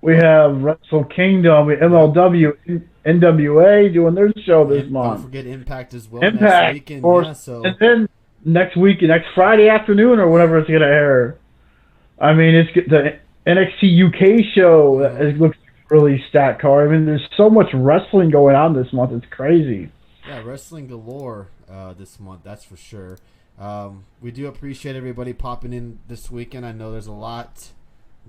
We have Wrestle Kingdom, we Yep. MLW, NWA doing their show this And don't month. forget Impact as well next Impact, of weekend. course, Yeah, and so then next week, next Friday afternoon or whenever it's gonna air. I mean, it's the NXT UK show mhm. it looks really stacked card. I mean, there's so much wrestling going on this month. It's crazy. Yeah, wrestling galore this month, that's for sure. We do appreciate everybody popping in this weekend. I know there's a lot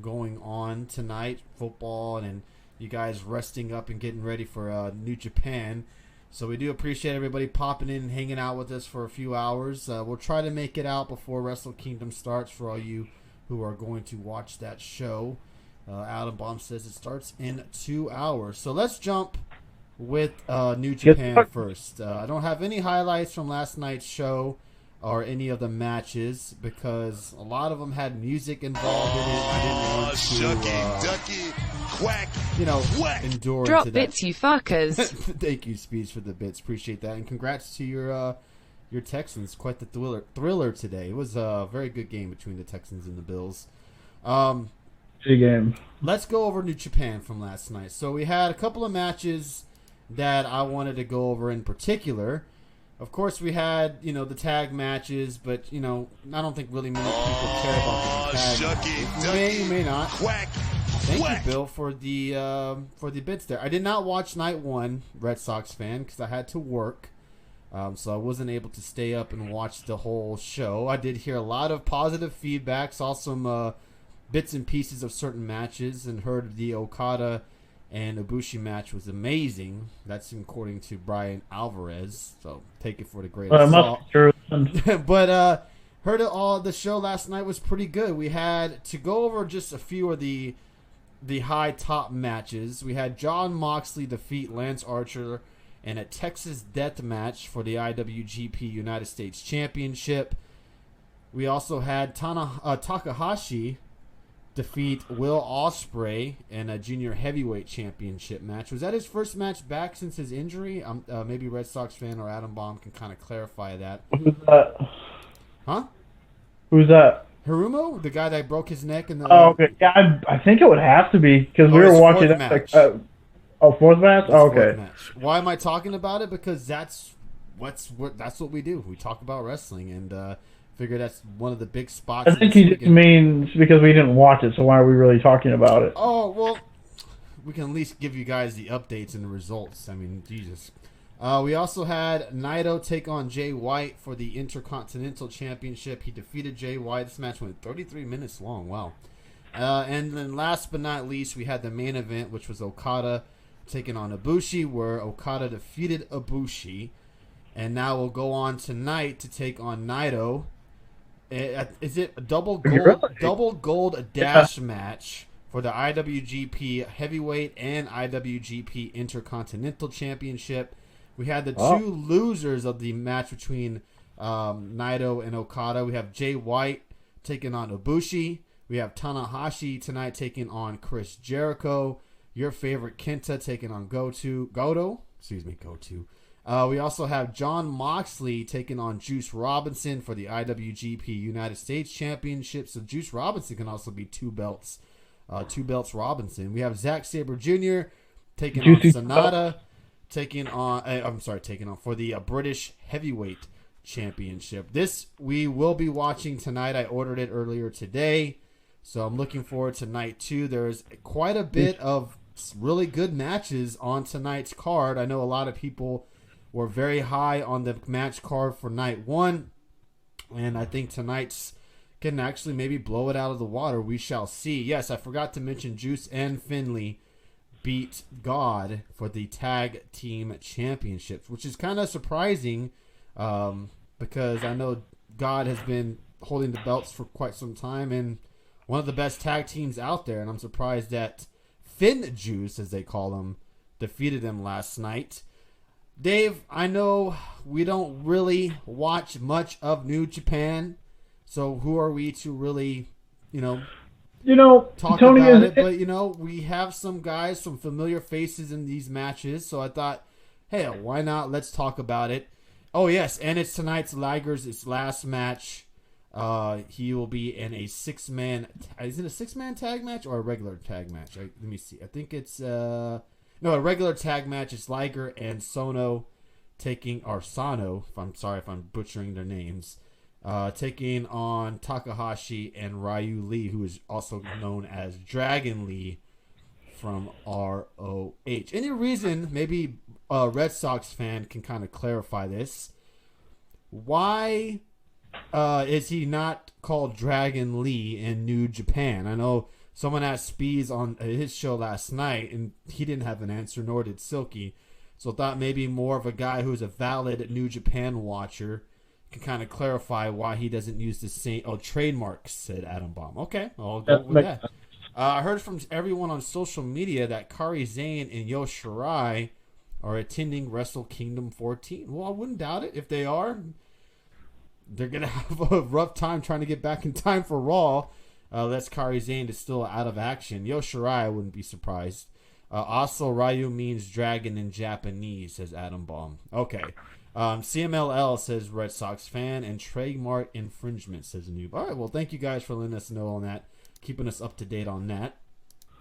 going on tonight, football, and you guys resting up and getting ready for New Japan. So we do appreciate everybody popping in and hanging out with us for a few hours. We'll try to make it out before Wrestle Kingdom starts for all you who are going to watch that show. Adam Bomb says it starts in 2 hours. So let's jump with New Japan first. I don't have any highlights from last night's show or any of the matches because a lot of them had music involved in it. I didn't want to, quack, endure Drop into that. bits, you fuckers. Thank you, Speeds, for the bits. Appreciate that, and congrats to your Texans. Quite the thriller today. It was a very good game between the Texans and the Bills. Big game. Let's go over New Japan from last night. So we had a couple of matches that I wanted to go over in particular. Of course, we had, the tag matches, but, I don't think really many people care about the tag matches. You may, you may not. Thank you, Bill, for the bits there. I did not watch night one, Red Sox fan, because I had to work. So I wasn't able to stay up and watch the whole show. I did hear a lot of positive feedback, saw some bits and pieces of certain matches, and heard the Okada and Ibushi match was amazing. That's according to Brian Alvarez. So take it for the grain of salt. But heard it all. The show last night was pretty good. We had to go over just a few of the high top matches. We had Jon Moxley defeat Lance Archer in a Texas death match for the IWGP United States Championship. We also had Takahashi defeat Will Osprey in a junior heavyweight championship match. Was that his first match back since his injury? Maybe Red Sox fan or Adam Bomb can kind of clarify that. Who's that? Huh? Who's that? Hirumo, the guy that broke his neck in the. Oh, okay. Yeah, I think it would have to be because we were watching that. Match. Fourth match. Oh, okay. Match. Why am I talking about it? Because that's what we do. We talk about wrestling, and figure that's one of the big spots. I think he just means because we didn't watch it, so why are we really talking about it? Oh, well, we can at least give you guys the updates and the results. I mean, Jesus. We also had Naito take on Jay White for the Intercontinental Championship. He defeated Jay White. This match went 33 minutes long. Wow. And then last but not least, we had the main event, which was Okada taking on Ibushi, where Okada defeated Ibushi. And now we'll go on tonight to take on Naito. Is it a double gold dash match for the IWGP Heavyweight and IWGP Intercontinental Championship? We had the two losers of the match between Naito and Okada. We have Jay White taking on Ibushi. We have Tanahashi tonight taking on Chris Jericho. Your favorite Kenta taking on Goto. We also have Jon Moxley taking on Juice Robinson for the IWGP United States Championship. So Juice Robinson can also be two belts Robinson. We have Zack Sabre Jr. taking on Sanada, taking on for the British Heavyweight Championship. This we will be watching tonight. I ordered it earlier today, so I'm looking forward to night 2. There's quite a bit of really good matches on tonight's card. I know a lot of people were very high on the match card for night 1, and I think tonight's can actually maybe blow it out of the water. We shall see. Yes, I forgot to mention Juice and Finlay beat God for the tag team championships, which is kind of surprising because I know God has been holding the belts for quite some time and one of the best tag teams out there, and I'm surprised that Finn Juice, as they call him, defeated them last night. Dave, I know we don't really watch much of New Japan, so who are we to really, talk Tony, about it? But, we have some guys, some familiar faces in these matches, so I thought, hey, why not? Let's talk about it. Oh, yes, and it's tonight's Liger's last match He will be in a 6-man. Is it a 6-man tag match or a regular tag match? Let me see. I think it's no, a regular tag match. It's Liger and Sano taking Sano. I'm sorry if I'm butchering their names. Taking on Takahashi and Ryu Lee, who is also known as Dragon Lee from ROH. Any reason maybe a Red Sox fan can kind of clarify this? Why is he not called Dragon Lee in New Japan? I know someone asked Speeds on his show last night, and he didn't have an answer, nor did Silky. So I thought maybe more of a guy who's a valid New Japan watcher can kind of clarify why he doesn't use the same trademarks, said Adam Bomb. Okay, I'll go with that. I heard from everyone on social media that Kairi Sane and Io Shirai are attending Wrestle Kingdom 14. Well, I wouldn't doubt it. If they are, they're going to have a rough time trying to get back in time for Raw. That's Kairi Sane is still out of action. Io Shirai, I wouldn't be surprised. Also, Ryu means dragon in Japanese, says Adam Bomb. Okay. CMLL says Red Sox fan, and trademark infringement, says Noob. All right, well, thank you guys for letting us know on that, keeping us up to date on that.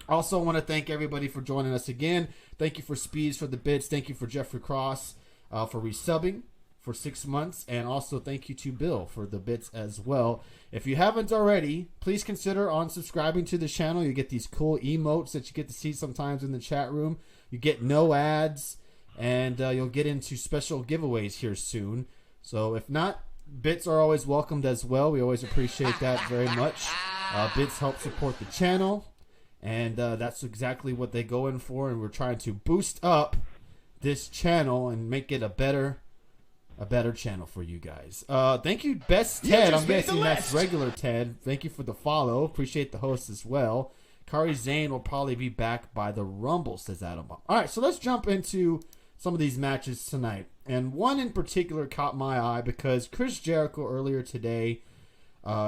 Also want to thank everybody for joining us again. Thank you for Speeds for the bits. Thank you for Jeffrey Cross for resubbing for 6 months. And also thank you to Bill for the bits as well. If you haven't already, please consider unsubscribing to the channel. You get these cool emotes that you get to see sometimes in the chat room. You get no ads. And you'll get into special giveaways here soon. So if not, bits are always welcomed as well. We always appreciate that very much. Bits help support the channel. And that's exactly what they go in for. And we're trying to boost up this channel and make it a better channel for you guys. Thank you, Best Ted. I'm guessing that's regular Ted. Thank you for the follow. Appreciate the host as well. Kairi Sane will probably be back by the Rumble, says Adam. All right, so let's jump into some of these matches tonight. And one in particular caught my eye because Chris Jericho earlier today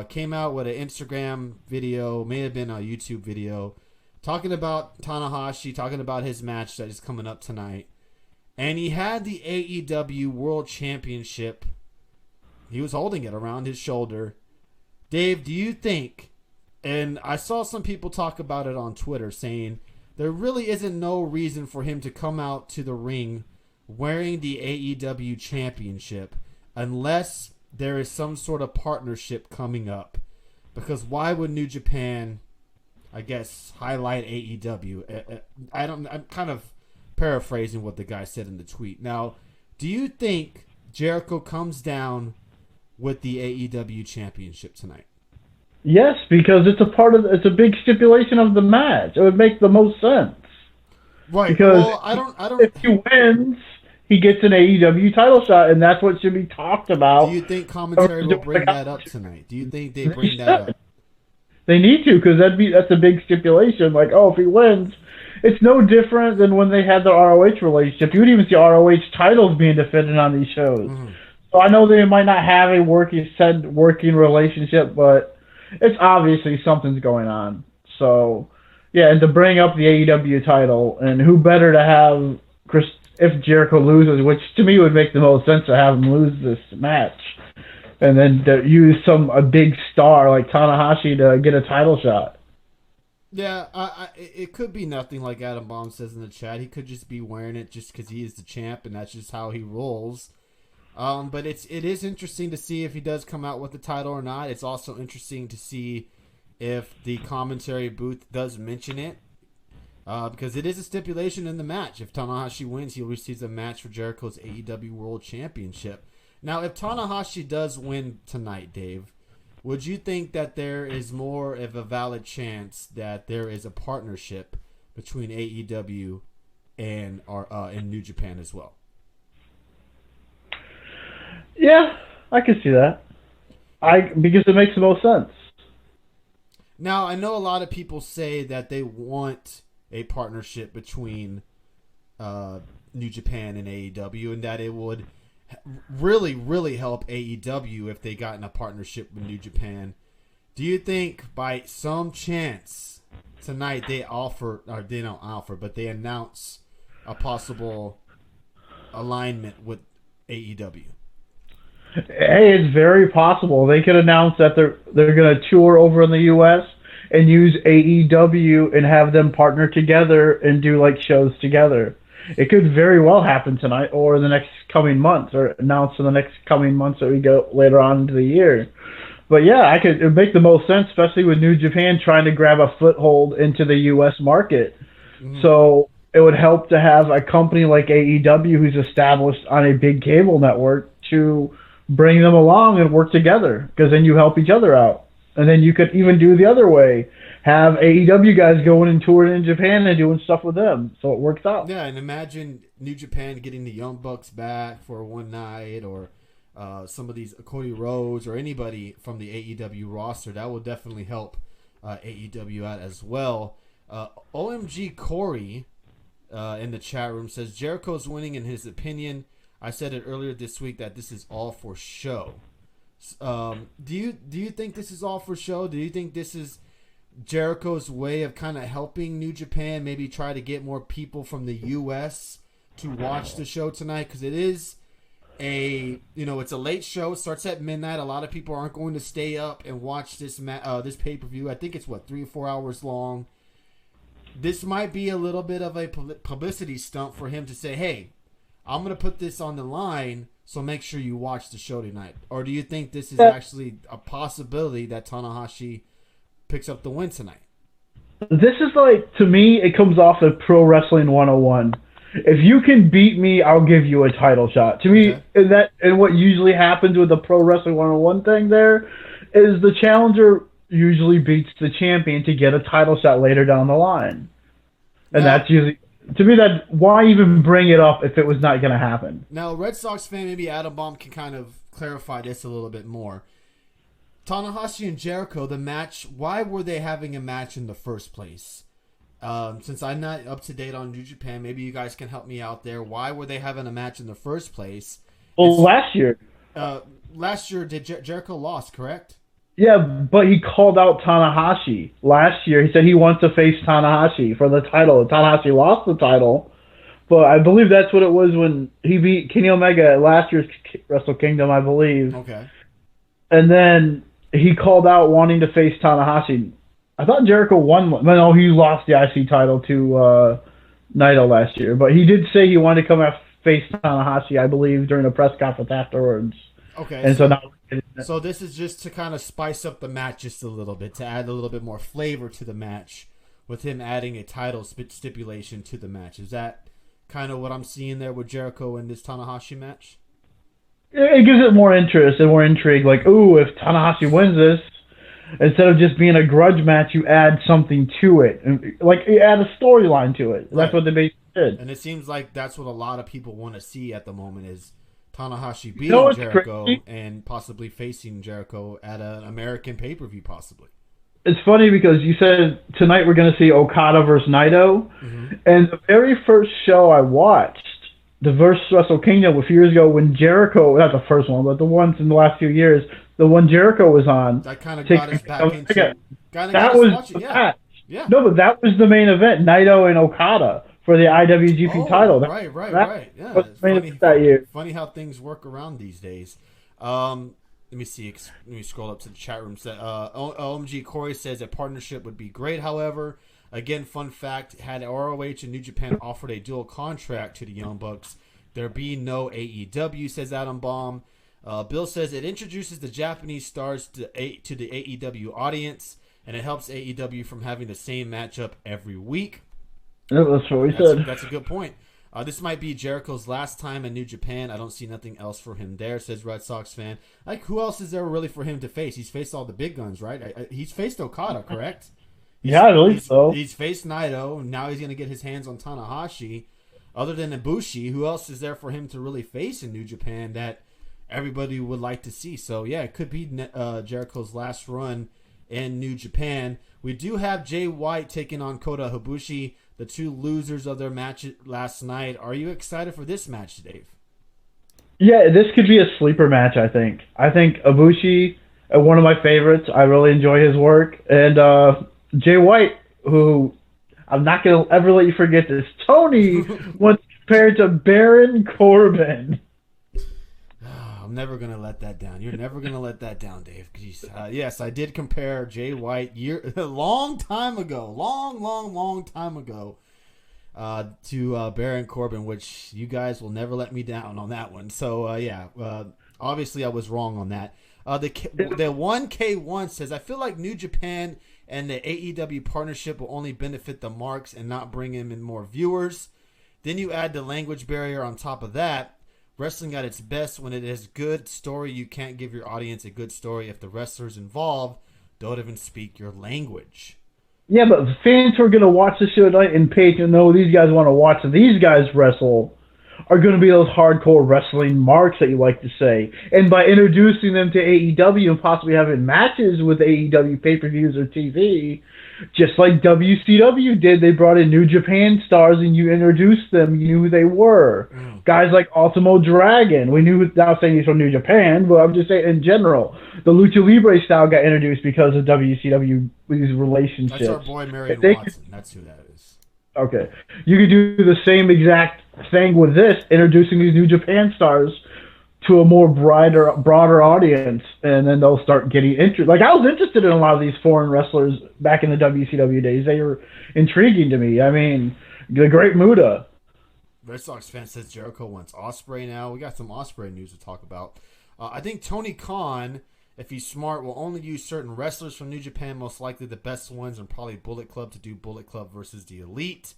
came out with an Instagram video, may have been a YouTube video, talking about Tanahashi, talking about his match that is coming up tonight. And he had the AEW World Championship. He was holding it around his shoulder. Dave, do you think, and I saw some people talk about it on Twitter saying, there really isn't no reason for him to come out to the ring wearing the AEW Championship unless there is some sort of partnership coming up. Because why would New Japan, I guess, highlight AEW? I'm kind of paraphrasing what the guy said in the tweet. Now, do you think Jericho comes down with the AEW Championship tonight? Yes, because it's a big stipulation of the match. It would make the most sense. Right. Because well, I don't. If he wins, he gets an AEW title shot, and that's what should be talked about. Do you think commentary will bring that up tonight? Do you think they bring that up? They need to, because that's a big stipulation. Like, if he wins, it's no different than when they had the ROH relationship. You would even see ROH titles being defended on these shows. Mm-hmm. So I know they might not have a working relationship, but it's obviously something's going on. So, yeah, and to bring up the AEW title, and who better to have Chris if Jericho loses, which to me would make the most sense to have him lose this match, and then to use a big star like Tanahashi to get a title shot. Yeah, it could be nothing like Adam Bomb says in the chat. He could just be wearing it just because he is the champ, and that's just how he rolls. But it is interesting to see if he does come out with the title or not. It's also interesting to see if the commentary booth does mention it, because it is a stipulation in the match. If Tanahashi wins, he'll receive a match for Jericho's AEW World Championship. Now, if Tanahashi does win tonight, Dave, would you think that there is more of a valid chance that there is a partnership between AEW and New Japan as well? Yeah, I can see that. Because it makes the most sense. Now, I know a lot of people say that they want a partnership between New Japan and AEW, and that it would really, really help AEW if they got in a partnership with New Japan. Do you think by some chance tonight they they announce a possible alignment with AEW? Hey, it's very possible. They could announce that they're going to tour over in the U.S. and use AEW and have them partner together and do like shows together. It could very well happen tonight or in the next coming months, or announced in the next coming months that we go later on into the year. But yeah, it would make the most sense, especially with New Japan trying to grab a foothold into the U.S. market. So it would help to have a company like AEW, who's established on a big cable network, to bring them along and work together, because then you help each other out. And then you could even do the other way. Have AEW guys going and touring in Japan and doing stuff with them. So it works out. Yeah, and imagine New Japan getting the Young Bucks back for one night, or some of these Cody Rhodes or anybody from the AEW roster. That will definitely help AEW out as well. OMG Corey in the chat room says, Jericho's winning in his opinion. I said it earlier this week that this is all for show. Do you think this is all for show? Do you think this is Jericho's way of kind of helping New Japan maybe try to get more people from the U.S. to watch the show tonight? Because it is it's a late show. It starts at midnight. A lot of people aren't going to stay up and watch this pay-per-view. I think it's 3 or 4 hours long. This might be a little bit of a publicity stunt for him to say, hey, I'm going to put this on the line, so make sure you watch the show tonight. Or do you think this is actually a possibility that Tanahashi picks up the win tonight? This is like, to me, it comes off of Pro Wrestling 101. If you can beat me, I'll give you a title shot. To me, and what usually happens with the Pro Wrestling 101 thing there is the challenger usually beats the champion to get a title shot later down the line. And that's usually, to me, that why even bring it up if it was not going to happen? Now, Red Sox fan, maybe Adam Bomb can kind of clarify this a little bit more. Tanahashi and Jericho, the match, why were they having a match in the first place? Since I'm not up to date on New Japan, maybe you guys can help me out there. Why were they having a match in the first place? Well, last year. Last year, Jericho lost, correct? Yeah, but he called out Tanahashi last year. He said he wants to face Tanahashi for the title. Tanahashi lost the title, but I believe that's what it was when he beat Kenny Omega at last year's Wrestle Kingdom, I believe. Okay. And then he called out wanting to face Tanahashi. I thought Jericho won. No, he lost the IC title to Naito last year, but he did say he wanted to come out face Tanahashi, I believe, during a press conference afterwards. Okay. And so now. So this is just to kind of spice up the match just a little bit, to add a little bit more flavor to the match, with him adding a title stipulation to the match. Is that kind of what I'm seeing there with Jericho in this Tanahashi match? It gives it more interest and more intrigue. Like, ooh, if Tanahashi wins this, instead of just being a grudge match, you add something to it. Like, you add a storyline to it. That's what they basically did. And it seems like that's what a lot of people want to see at the moment is Tanahashi beating Jericho and possibly facing Jericho at an American pay-per-view, possibly. It's funny because you said tonight we're going to see Okada versus Naito, and the very first show I watched, the versus Wrestle Kingdom a few years ago, when Jericho, not the first one, but the ones in the last few years, the one Jericho was on. That kind of got us back into it. That was the match. Yeah. No, but that was the main event, Naito and Okada, for the IWGP title. Right. Yeah. Funny how things work around these days. Let me see. Let me scroll up to the chat room. OMG Corey says a partnership would be great, however. Again, fun fact, had ROH and New Japan offered a dual contract to the Young Bucks, there'd be no AEW, says Adam Baum. Bill says it introduces the Japanese stars to the AEW audience, and it helps AEW from having the same matchup every week. Yeah, that's what we said. That's a good point. This might be Jericho's last time in New Japan. I don't see nothing else for him there, says Red Sox fan. Like, who else is there really for him to face? He's faced all the big guns, right? He's faced Okada, correct? I believe so. He's faced Naito, and now he's going to get his hands on Tanahashi. Other than Bushi, who else is there for him to really face in New Japan that everybody would like to see? So, yeah, it could be Jericho's last run in New Japan. We do have Jay White taking on Kota Ibushi, the two losers of their match last night. Are you excited for this match, Dave? Yeah, this could be a sleeper match, I think. I think Ibushi, one of my favorites. I really enjoy his work. And Jay White, who I'm not going to ever let you forget this. Tony was compared to Baron Corbin. Oh, I'm never gonna let that down. You're never gonna let that down, Dave. Yes, I did compare Jay White a long time ago, long time ago, to Baron Corbin, which you guys will never let me down on that one. So obviously I was wrong on that. The 1K1 says, I feel like New Japan and the AEW partnership will only benefit the marks and not bring in more viewers. Then you add the language barrier on top of that. Wrestling at its best when it is good story. You can't give your audience a good story if the wrestlers involved don't even speak your language. Yeah, but the fans who are going to watch the show tonight and pay to know these guys want to watch these guys wrestle are going to be those hardcore wrestling marks that you like to say. And by introducing them to AEW and possibly having matches with AEW pay-per-views or TV, just like WCW did, they brought in New Japan stars and you introduced them, you knew who they were. Guys like Ultimo Dragon, we knew, not saying he's from New Japan, but I'm just saying in general, the Lucha Libre style got introduced because of WCW, these relationships. That's our boy Marion Watson, that's who that is. Okay. You could do the same exact thing with this, introducing these New Japan stars to a more broader audience, and then they'll start getting interested. Like, I was interested in a lot of these foreign wrestlers back in the WCW days. They were intriguing to me. I mean, the Great Muta. Red Sox fan says Jericho wants Osprey now. We got some Osprey news to talk about. I think Tony Khan, if he's smart, will only use certain wrestlers from New Japan, most likely the best ones, and probably Bullet Club to do Bullet Club versus the Elite.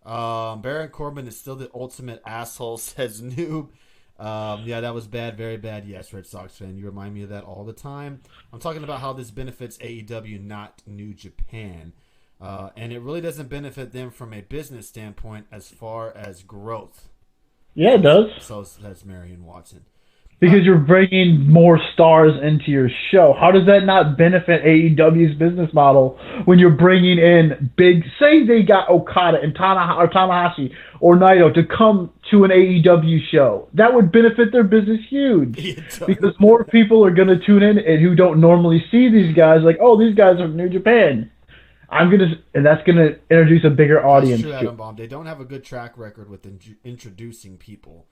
Baron Corbin is still the ultimate asshole, says Noob. That was bad, very bad. Yes, Red Sox fan, you remind me of that all the time. I'm talking about how this benefits AEW, not New Japan. And it really doesn't benefit them from a business standpoint as far as growth. Yeah, it does. So that's Marion Watson. Because you're bringing more stars into your show. How does that not benefit AEW's business model when you're bringing in big... Say they got Okada and Tanahashi or Naito to come to an AEW show. That would benefit their business huge. Because more people are going to tune in and who don't normally see these guys. Like, oh, these guys are from New Japan. And that's going to introduce a bigger audience. That's true, Adam Bomb. They don't have a good track record with introducing people.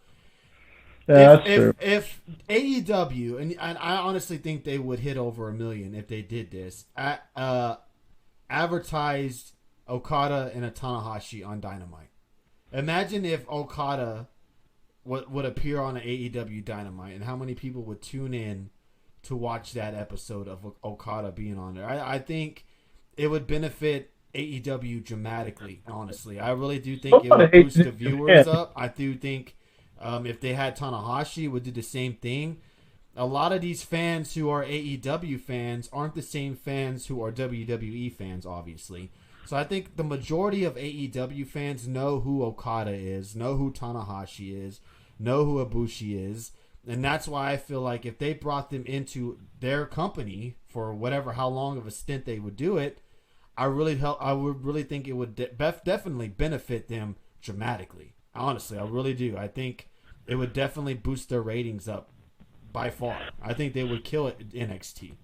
Yeah, if AEW, and I honestly think they would hit over 1 million if they did this, advertised Okada and a Tanahashi on Dynamite. Imagine if Okada would appear on an AEW Dynamite and how many people would tune in to watch that episode of Okada being on there. I think it would benefit AEW dramatically, honestly. I really do think it would boost the viewers up. I do think... if they had Tanahashi, would do the same thing. A lot of these fans who are AEW fans aren't the same fans who are WWE fans, obviously. So I think the majority of AEW fans know who Okada is, know who Tanahashi is, know who Bushi is. And that's why I feel like if they brought them into their company for how long of a stint they would do it, I would really think it would definitely benefit them dramatically. Honestly, I really do. I think it would definitely boost their ratings up by far. I think they would kill it in NXT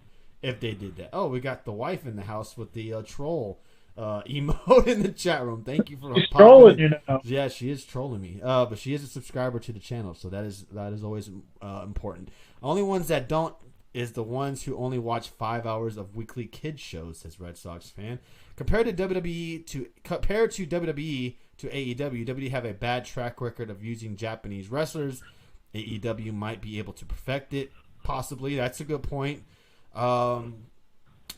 if they did that. Oh, we got the wife in the house with the troll emote in the chat room. Thank you for trolling you now. Yeah, she is trolling me. But she is a subscriber to the channel, so that is always important. Only ones that don't is the ones who only watch 5 hours of weekly kids shows, says Red Sox fan. Compared to WWE to AEW, WWE have a bad track record of using Japanese wrestlers. AEW might be able to perfect it, possibly. That's a good point.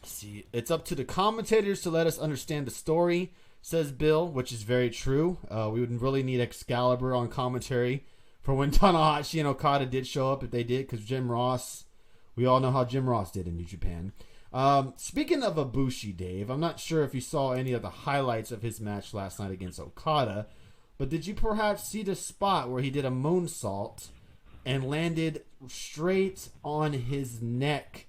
See, it's up to the commentators to let us understand the story, says Bill, which is very true. We would really need Excalibur on commentary for when Tanahashi and Okada did show up, if they did, because Jim Ross, we all know how Jim Ross did in New Japan. Speaking of Bushi, Dave, I'm not sure if you saw any of the highlights of his match last night against Okada, but did you perhaps see the spot where he did a moonsault and landed straight on his neck?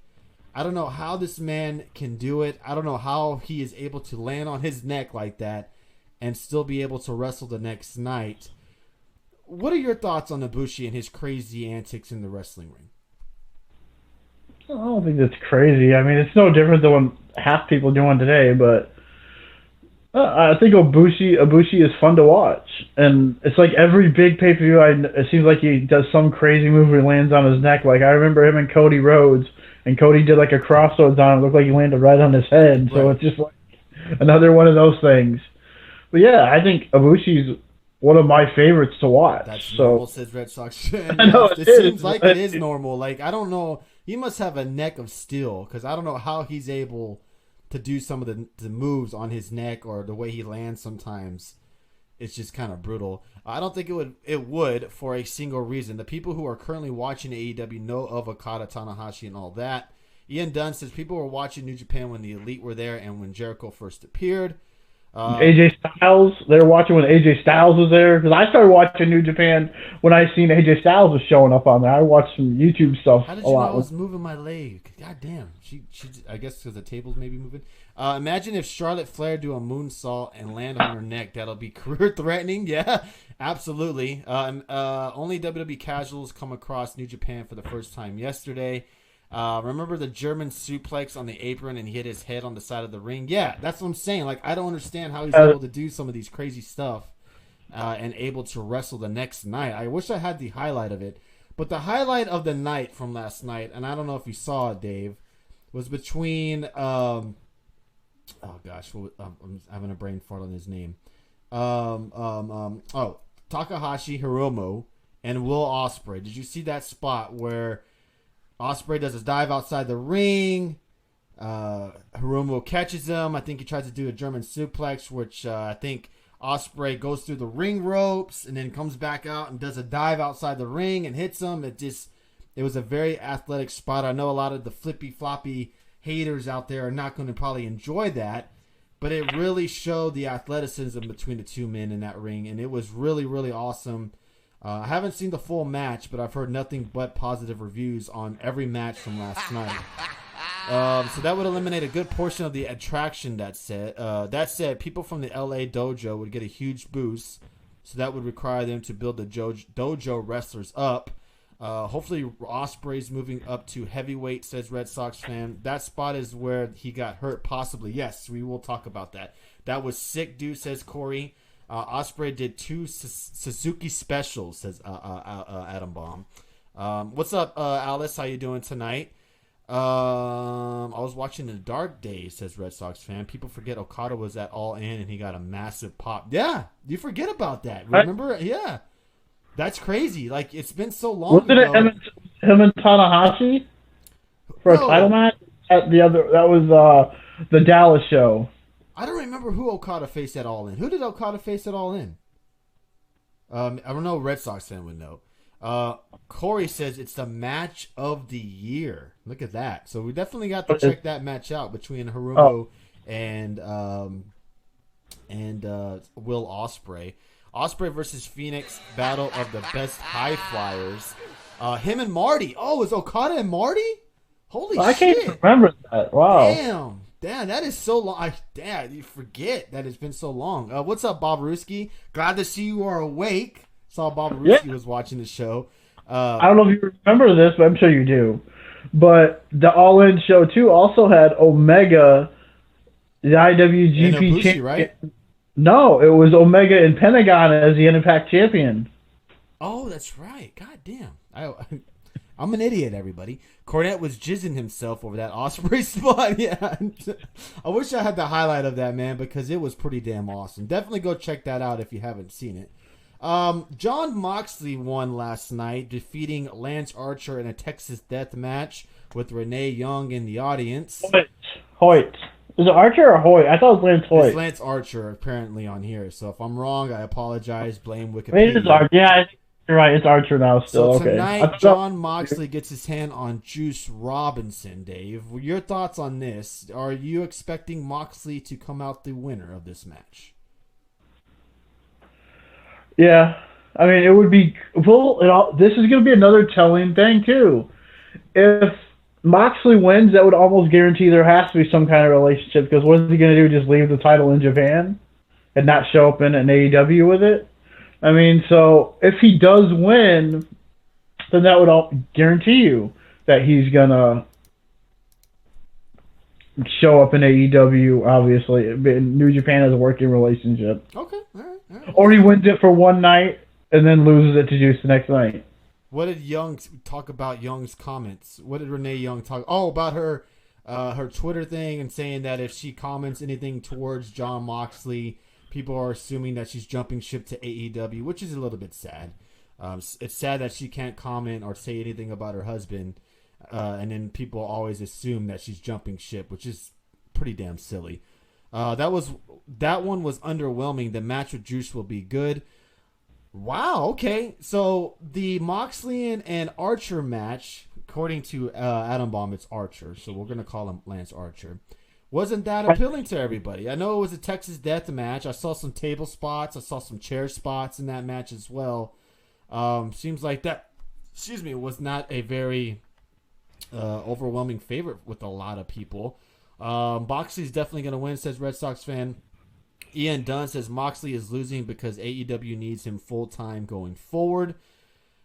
I don't know how this man can do it. I don't know how he is able to land on his neck like that and still be able to wrestle the next night. What are your thoughts on Bushi and his crazy antics in the wrestling ring? I don't think that's crazy. I mean, it's no different than what half people doing today, but I think Ibushi is fun to watch, and it's like every big pay per view. It seems like he does some crazy move where he lands on his neck. Like I remember him and Cody Rhodes, and Cody did like a crossroads on him. It looked like he landed right on his head. So it's just like another one of those things. But yeah, I think Ibushi's one of my favorites to watch. That's so. normal, says Red Sox. I know it seems like it is normal. Like I don't know, he must have a neck of steel because I don't know how he's able to do some of the moves on his neck or the way he lands sometimes. It's just kind of brutal. I don't think it would for a single reason. The people who are currently watching AEW know of Okada, Tanahashi, and all that. Ian Dunn says people were watching New Japan when the Elite were there and when Jericho first appeared. AJ Styles, they were watching when AJ Styles was there. Because I started watching New Japan when I seen AJ Styles was showing up on there. I watched some YouTube stuff How did a you lot. know I was moving my leg? God damn. She I guess because the table's maybe moving. Imagine if Charlotte Flair do a moonsault and land on her neck. That'll be career threatening. Yeah, absolutely. Only WWE casuals come across New Japan for the first time yesterday. Remember the German suplex on the apron and he hit his head on the side of the ring? Yeah, that's what I'm saying. Like, I don't understand how he's able to do some of these crazy stuff and able to wrestle the next night. I wish I had the highlight of it. But the highlight of the night from last night, and I don't know if you saw it, Dave, was between, I'm having a brain fart on his name. Takahashi Hiromu and Will Osprey. Did you see that spot where Osprey does his dive outside the ring? Hiromu catches him. I think he tries to do a German suplex, which I think Osprey goes through the ring ropes and then comes back out and does a dive outside the ring and hits him. It was a very athletic spot. I know a lot of the flippy floppy haters out there are not going to probably enjoy that, but it really showed the athleticism between the two men in that ring, and it was really, really awesome. I haven't seen the full match, but I've heard nothing but positive reviews on every match from last night. So that would eliminate a good portion of the attraction. That said, people from the LA dojo would get a huge boost, so that would require them to build the dojo wrestlers up. Hopefully Osprey's moving up to heavyweight, says Red Sox fan. That spot is where he got hurt, possibly. Yes, we will talk about that. That was sick, dude, says Corey. Osprey did 2 Suzuki specials, says Adam Baum. What's up, Alice? How you doing tonight? I was watching The Dark Days, says Red Sox fan. People forget Okada was at All In and he got a massive pop. Yeah, you forget about that. Remember? Yeah. That's crazy. Like, it's been so long Wasn't it him and Tanahashi for a title match? That was the Dallas show. I don't remember who Okada faced at All In. Who did Okada face at All In? I don't know. Red Sox fan would know. Corey says it's the match of the year. Look at that. So we definitely got to check that match out between Hiromu and Will Osprey. Osprey versus Phoenix, battle of the best high flyers. Him and Marty. Oh, is Okada and Marty? Holy shit. I can't remember that. Wow. Damn, that is so long. You forget that it's been so long. What's up, Bob Ruski? Glad to see you are awake. Saw Bob Ruski was watching the show. I don't know if you remember this, but I'm sure you do. But the All In show, too, also had Omega, the IWGP champion. Right? No, it was Omega and Pentagon as the Impact champion. Oh, that's right. God damn. I'm an idiot, everybody. Cornette was jizzing himself over that Osprey spot. Yeah. I wish I had the highlight of that, man, because it was pretty damn awesome. Definitely go check that out if you haven't seen it. John Moxley won last night, defeating Lance Archer in a Texas death match with Renee Young in the audience. Hoyt. Is it Archer or Hoyt? I thought it was Lance Hoyt. It's Lance Archer, apparently, on here. So if I'm wrong, I apologize. Blame Wikipedia. It's Archer. Yeah, I think you're right. It's Archer now still. So tonight, John Moxley gets his hand on Juice Robinson, Dave. Your thoughts on this? Are you expecting Moxley to come out the winner of this match? Yeah. I mean, it would be... Well, this is going to be another telling thing, too. If Moxley wins, that would almost guarantee there has to be some kind of relationship, because what is he going to do? Just leave the title in Japan and not show up in an AEW with it? I mean, so if he does win, then that would all guarantee you that he's going to show up in AEW. Obviously, New Japan has a working relationship. Okay, all right. Or he wins it for one night and then loses it to Juice the next night. What did Young talk about? Young's comments. What did Renee Young talk? Oh, about her Twitter thing and saying that if she comments anything towards Jon Moxley, people are assuming that she's jumping ship to AEW, which is a little bit sad. It's sad that she can't comment or say anything about her husband, and then people always assume that she's jumping ship, which is pretty damn silly. That one was underwhelming. The match with Juice will be good. Wow, okay. So the Moxley and Archer match, according to Adam Bomb, it's Archer, so we're going to call him Lance Archer. Wasn't that appealing to everybody? I know it was a Texas Death match. I saw some table spots. I saw some chair spots in that match as well. Seems like that, was not a very overwhelming favorite with a lot of people. Moxley's definitely going to win, says Red Sox fan. Ian Dunn says Moxley is losing because AEW needs him full-time going forward.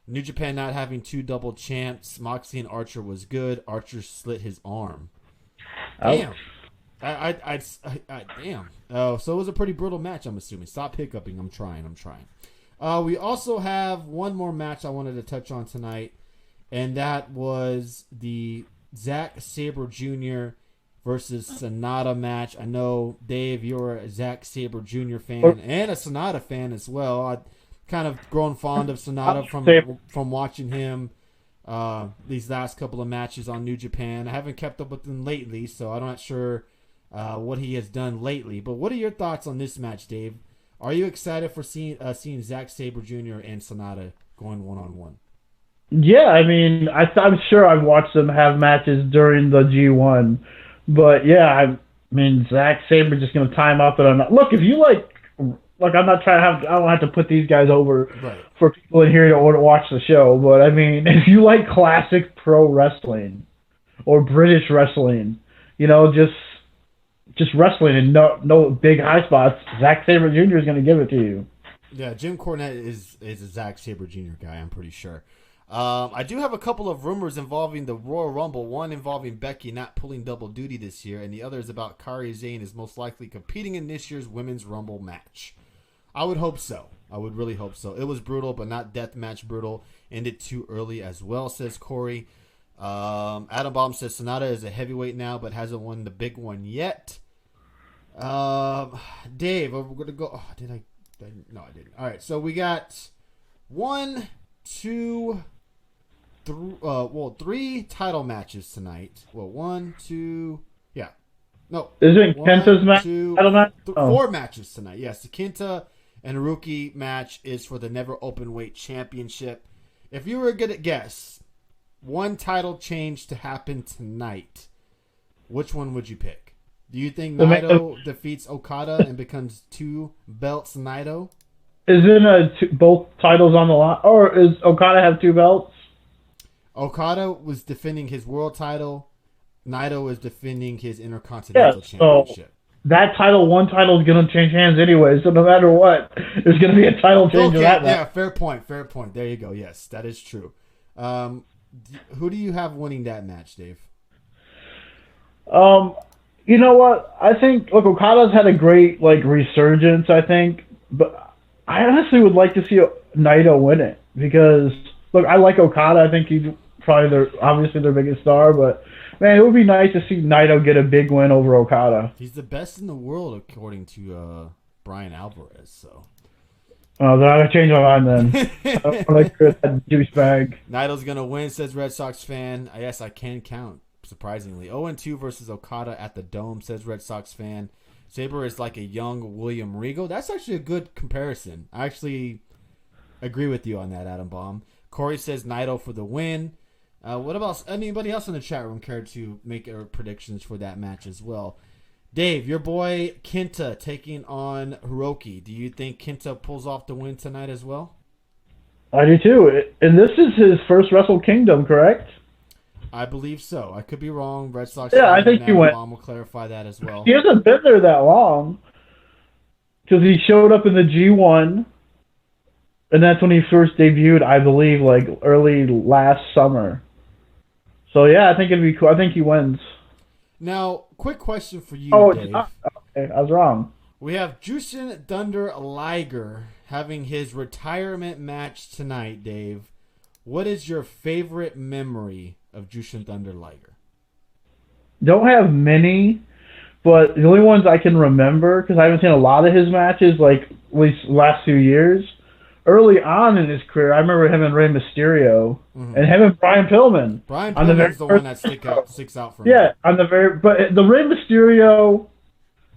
New Japan not having 2 double champs. Moxley and Archer was good. Archer slit his arm. Damn. Damn. So it was a pretty brutal match, I'm assuming. Stop hiccuping. I'm trying. We also have one more match I wanted to touch on tonight, and that was the Zack Sabre Jr. versus Sanada match. I know, Dave, you're a Zack Sabre Jr. fan and a Sanada fan as well. I've kind of grown fond of Sanada from watching him these last couple of matches on New Japan. I haven't kept up with him lately, so I'm not sure what he has done lately. But what are your thoughts on this match, Dave? Are you excited for seeing Zack Sabre Jr. and Sanada going one-on-one? Yeah, I mean, I'm sure I've watched them have matches during the G1. But yeah, I mean, Zack Sabre just going to time up and look. If you like, I'm not trying to I don't have to put these guys over for people in here to watch the show. But I mean, if you like classic pro wrestling or British wrestling, just wrestling and no big high spots, Zack Sabre Jr. is going to give it to you. Yeah, Jim Cornette is a Zack Sabre Jr. guy, I'm pretty sure. I do have a couple of rumors involving the Royal Rumble. One involving Becky not pulling double duty this year, and the other is about Kairi Sane is most likely competing in this year's Women's Rumble match. I would hope so. I would really hope so. It was brutal, but not death match brutal. Ended too early as well, says Corey. Adam Baum says Sanada is a heavyweight now, but hasn't won the big one yet. Dave, we're going to go... Oh, did I... No, I didn't. All right, so we got 1, 2... 3 title matches tonight. Well, 1, 2, yeah. No. Isn't Kenta's match? Title match? 4 matches tonight. Yes, the Kenta and Haruki match is for the Never Openweight Championship. If you were going to guess one title change to happen tonight, which one would you pick? Do you think Naito defeats Okada and becomes 2 belts Naito? Isn't both titles on the line? Or does Okada have 2 belts? Okada was defending his world title. Naito is defending his Intercontinental Championship. So that one title is going to change hands anyway. So no matter what, there's going to be a title change. Yeah, fair point. There you go. Yes, that is true. Who do you have winning that match, Dave? You know what? I think Okada's had a great resurgence. I think, but I honestly would like to see Naito win it because I like Okada. I think he's probably obviously their biggest star, but man, it would be nice to see Naito get a big win over Okada. He's the best in the world according to Brian Alvarez. So, then I'm gonna change my mind then. I don't like that douchebag. Naito's gonna win, says Red Sox fan. Yes, I can count. Surprisingly, 0-2 versus Okada at the Dome, says Red Sox fan. Sabre is like a young William Regal. That's actually a good comparison. I actually agree with you on that, Adam Baum. Corey says Naito for the win. What about anybody else in the chat room care to make predictions for that match as well? Dave, your boy Kenta taking on Hiroki. Do you think Kenta pulls off the win tonight as well? I do too. And this is his first Wrestle Kingdom, correct? I believe so. I could be wrong. Red Sox. Yeah, I think he went. Mom will clarify that as well. He hasn't been there that long because he showed up in the G1, and that's when he first debuted, I believe, early last summer. So yeah, I think it'd be cool. I think he wins. Now, quick question for you, Oh, Dave. Okay, I was wrong. We have Jushin Thunder Liger having his retirement match tonight, Dave. What is your favorite memory of Jushin Thunder Liger? Don't have many, but the only ones I can remember, because I haven't seen a lot of his matches, like at least the last few years. Early on in his career, I remember him and Rey Mysterio, and him and Brian Pillman. Brian Pillman's the one that sticks out for me. Yeah, but the Rey Mysterio,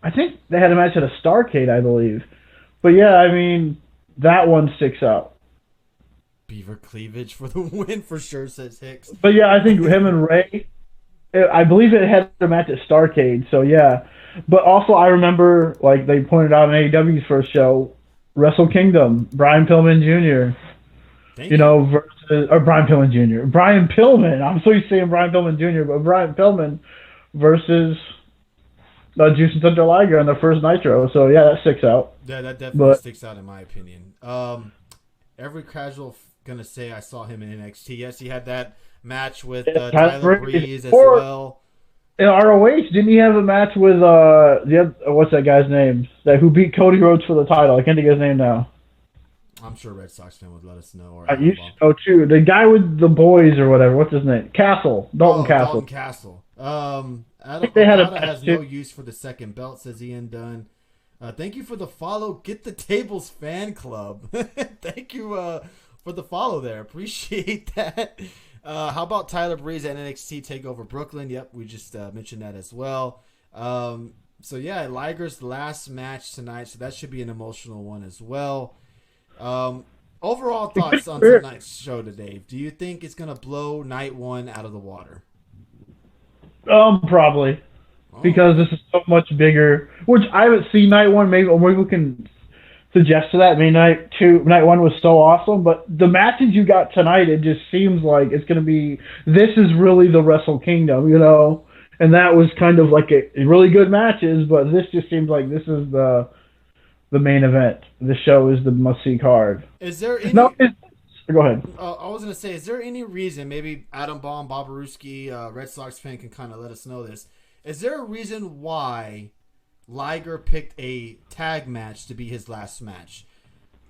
I think they had a match at a Starrcade, I believe. But yeah, I mean, that one sticks out. Beaver cleavage for the win for sure, says Hicks. But yeah, I think him and Ray, I believe it had a match at Starrcade, so yeah. But also I remember, like they pointed out in AEW's first show, Wrestle Kingdom, Brian Pillman Jr. Versus Brian Pillman Jr. Brian Pillman. I'm so used to saying Brian Pillman Jr., but Brian Pillman versus Jushin Thunder Liger on the first Nitro. So yeah, that sticks out. Yeah, that definitely sticks out in my opinion. Every casual gonna say I saw him in NXT. Yes, he had that match with Tyler Breeze as well. In ROH, didn't he have a match with what's that guy's name? Who beat Cody Rhodes for the title? I can't think of his name now. I'm sure Red Sox fan would let us know. You should know too. The guy with the boys or whatever. What's his name? Castle. Dalton Castle. Dalton Castle. I think they had has no use for the second belt, says Ian Dunn. Thank you for the follow. Getdatables fan club. Thank you for the follow there. Appreciate that. How about Tyler Breeze at NXT TakeOver Brooklyn? Yep, we just mentioned that as well. So yeah, Liger's last match tonight, so that should be an emotional one as well. Overall thoughts on tonight's show today. Do you think it's gonna blow night one out of the water? Probably. Because this is so much bigger, which I haven't seen night one. Maybe we can suggest to that. Maybe night one was so awesome, but the matches you got tonight, it just seems like it's going to be. This is really the Wrestle Kingdom, and that was kind of like a really good matches, but this just seems like this is the main event. The show is the must-see card. Is there any? No, go ahead. I was going to say, is there any reason? Maybe Adam Baum, Bob Aruski, Red Sox fan can kind of let us know this. Is there a reason why Liger picked a tag match to be his last match?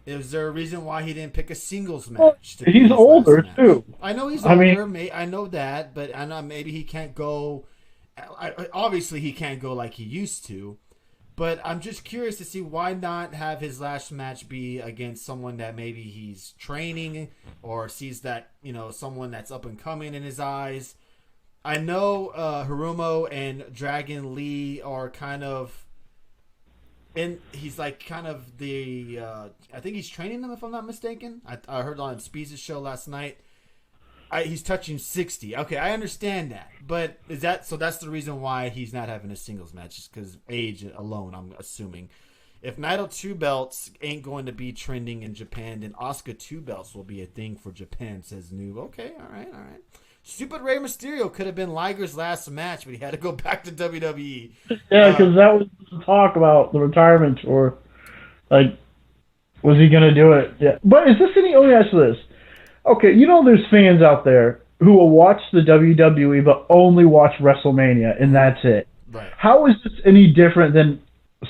Is there a reason why he didn't pick a singles match? He's older too. I know he's older. I know that, but I know maybe he can't go. Obviously, he can't go like he used to. But I'm just curious to see why not have his last match be against someone that maybe he's training or sees that someone that's up and coming in his eyes. I know Hiromu and Dragon Lee are kind of, and he's like kind of the. I think he's training them if I'm not mistaken. I heard on Speeds' show last night. He's touching 60. Okay, I understand that, but that's the reason why he's not having a singles match, is because age alone. I'm assuming. If Naito 2 belts ain't going to be trending in Japan, then Asuka 2 belts will be a thing for Japan, says Noob. Okay, all right. Stupid Rey Mysterio could have been Liger's last match, but he had to go back to WWE. Yeah, because that was the talk about the retirement tour. Like, was he going to do it? Yeah. But is this any... Let me ask you this. Okay, there's fans out there who will watch the WWE but only watch WrestleMania, and that's it. Right. How is this any different than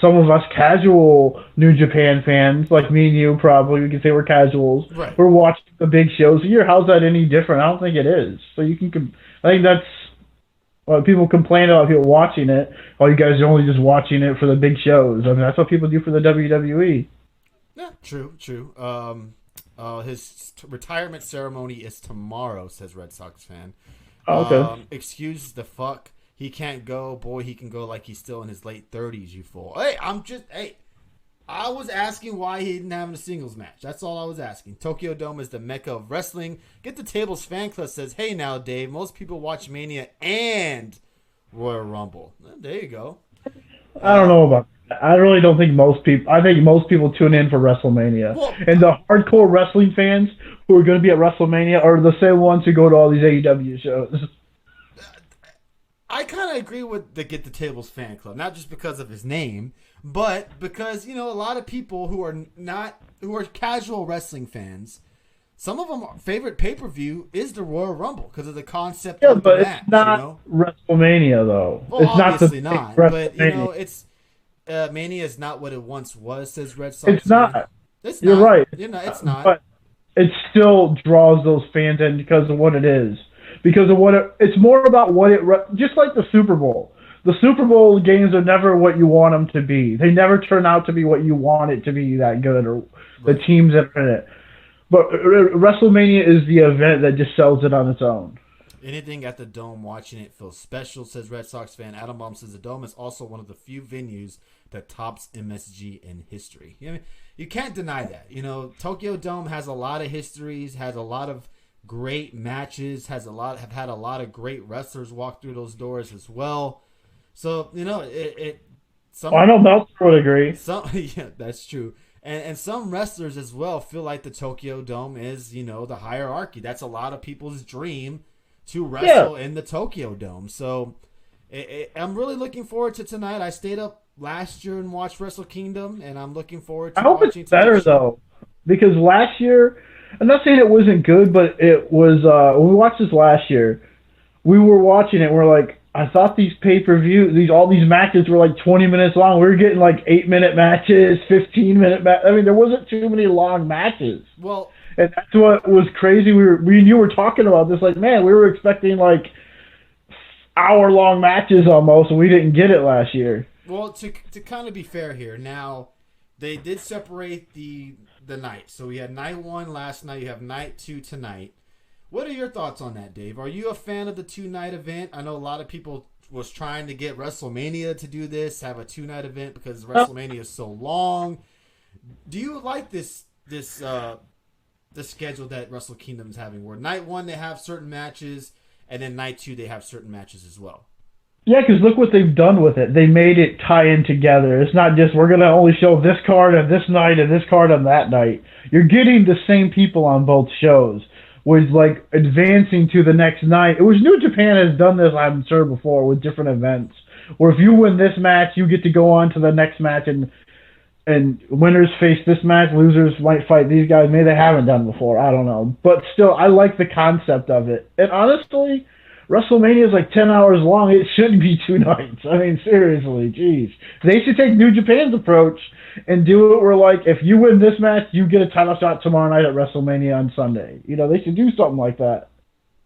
some of us casual New Japan fans, like me and you probably, we can say we're casuals. Right. We're watching the big shows here. How's that any different? I don't think it is. So I think that's what people complain about people watching it. Oh, you guys are only just watching it for the big shows. I mean, that's what people do for the WWE. Yeah, true. His retirement ceremony is tomorrow, says Red Sox fan. Oh, okay. Excuse the fuck. He can't go. Boy, he can go like he's still in his late 30s, you fool. Hey, I was asking why he didn't have a singles match. That's all I was asking. Tokyo Dome is the mecca of wrestling. Getdatables fan club says, hey now, Dave, most people watch Mania and Royal Rumble. There you go. I don't know about that. I really don't think most people... I think most people tune in for WrestleMania. Well, and the hardcore wrestling fans who are going to be at WrestleMania are the same ones who go to all these AEW shows. I kind of agree with the Getdatables fan club, not just because of his name, but because a lot of people who are casual wrestling fans some of them favorite pay-per-view is the Royal Rumble because of the concept Yeah, of the but match. it's not WrestleMania though. Well, it's obviously not, but it's Mania is not what it once was. Says Red Sox. It's not. It's You're not. right. It's not. But it still draws those fans in because of what it is. Because of what it's more about what it just like the Super Bowl. The Super Bowl games are never what you want them to be. They never turn out to be what you want it to be that good or the teams that are in it. But WrestleMania is the event that just sells it on its own. Anything at the Dome, watching it feels special, says Red Sox fan. Adam Baum says the Dome is also one of the few venues that tops MSG in history. I mean, you can't deny that. Tokyo Dome has a lot of histories, has a lot of great matches, have had a lot of great wrestlers walk through those doors as well. So, I know Meltzer would agree. Yeah, that's true. And some wrestlers as well feel like the Tokyo Dome is, the hierarchy. That's a lot of people's dream to wrestle in the Tokyo Dome. So I'm really looking forward to tonight. I stayed up last year and watched Wrestle Kingdom, and I'm looking forward to watching. I hope it's better, though, because last year, I'm not saying it wasn't good, but it was, when we watched this last year, we were watching it, and we're like, I thought these pay-per-view, all these matches were like 20 minutes long. We were getting like 8-minute matches, 15-minute matches. I mean, there wasn't too many long matches. Well, and that's what was crazy. We were talking about this. Like, man, we were expecting like hour-long matches almost, and we didn't get it last year. Well, to kind of be fair here, now they did separate the night. So we had night 1 last night. You have night 2 tonight. What are your thoughts on that, Dave? Are you a fan of the 2-night event? I know a lot of people was trying to get WrestleMania to do this, have a 2-night event because WrestleMania is so long. Do you like this the schedule that Wrestle Kingdom is having, where night 1 they have certain matches, and then night 2 they have certain matches as well? Yeah, because look what they've done with it. They made it tie in together. It's not just we're going to only show this card on this night and this card on that night. You're getting the same people on both shows. Was like advancing to the next night. It was New Japan has done this, I'm sure, before with different events. Where if you win this match, you get to go on to the next match, and winners face this match, losers might fight these guys. Maybe they haven't done before. I don't know, but still, I like the concept of it. And honestly, WrestleMania is like 10 hours long. It shouldn't be 2 nights. I mean, seriously, geez. They should take New Japan's approach and do it where, like, if you win this match, you get a title shot tomorrow night at WrestleMania on Sunday. They should do something like that.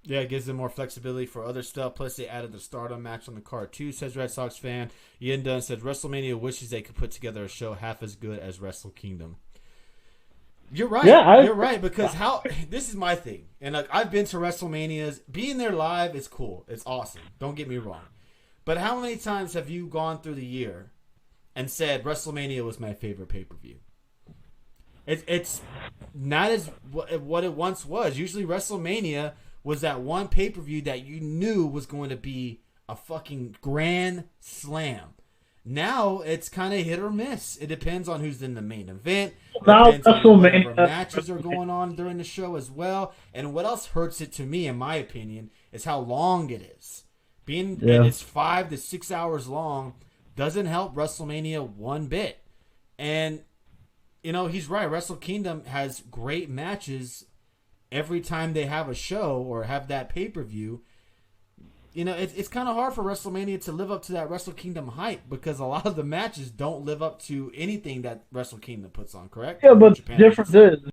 Yeah, it gives them more flexibility for other stuff. Plus, they added the Stardom match on the card, too, says Red Sox fan. Ian Dunn said, WrestleMania wishes they could put together a show half as good as Wrestle Kingdom. You're right. Yeah, you're right, because this is my thing. And I've been to WrestleManias. Being there live is cool. It's awesome. Don't get me wrong. But how many times have you gone through the year and said WrestleMania was my favorite pay-per-view? It's not as what it once was. Usually WrestleMania was that one pay-per-view that you knew was going to be a fucking grand slam. Now it's kind of hit or miss. It depends on who's in the main event. Now WrestleMania matches are going on during the show as well. And what else hurts it to me, in my opinion, is how long it is. And it's 5 to 6 hours long doesn't help WrestleMania one bit. And he's right. Wrestle Kingdom has great matches every time they have a show or have that pay-per-view. It's kind of hard for WrestleMania to live up to that Wrestle Kingdom hype because a lot of the matches don't live up to anything that Wrestle Kingdom puts on, correct? Yeah, but the difference is